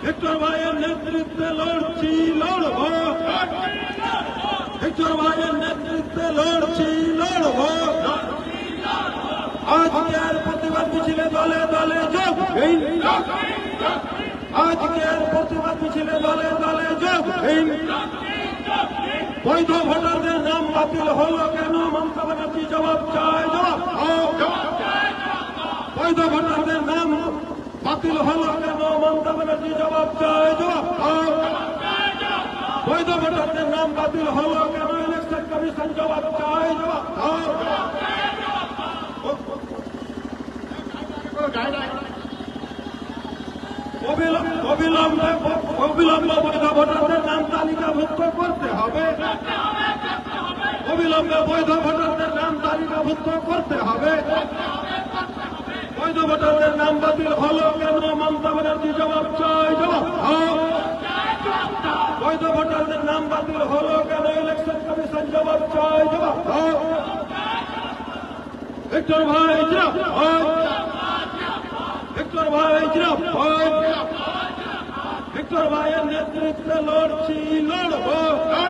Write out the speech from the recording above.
Victor ভাইয়ের নেতৃত্বে লড়ছি লড়ব, Victor ভাইয়ের নেতৃত্বে লড়ছি লড়ব। আজকের প্রতিবাদ মিছিলে দলে দলে যোগ দিন, আজকের প্রতিবাদ মিছিলে দলে দলে যোগ দিন। বৈধ ভোটারদের নাম বাতিল হলো কেন? মমতা ব্যানার্জি জবাব চায়, জবাব। বৈধ ভোটারদের নাম বাতিল হলো কেন? মমতা ব্যানার্জি জবাব চায়, জবাব। বৈধ ভোটারদের নাম বাতিল হলো কেন? ইলেকশন কমিশন জবাব চায়, জবাব। অবিলম্বে বৈধ ভোটারদের নাম তালিকাভুক্ত করতে হবে, অবিলম্বে বৈধ ভোটারদের নাম তালিকাভুক্ত করতে হবে। বৈধ ভোটারদের নাম বাতিল হলো কেন? মমতা ব্যানার্জি জবাব চায়, জবাব। বৈধ ভোটারদের নাম বাতিল হলো কেন? ইলেকশন কমিশন জবাব চায়, জবাব। ভিক্টর ভাই জিন্দাবাদ, ভিক্টর ভাই জিন্দাবাদ, ভিক্টর ভাইয়ের নেতৃত্বে লড়ছি লড়ব।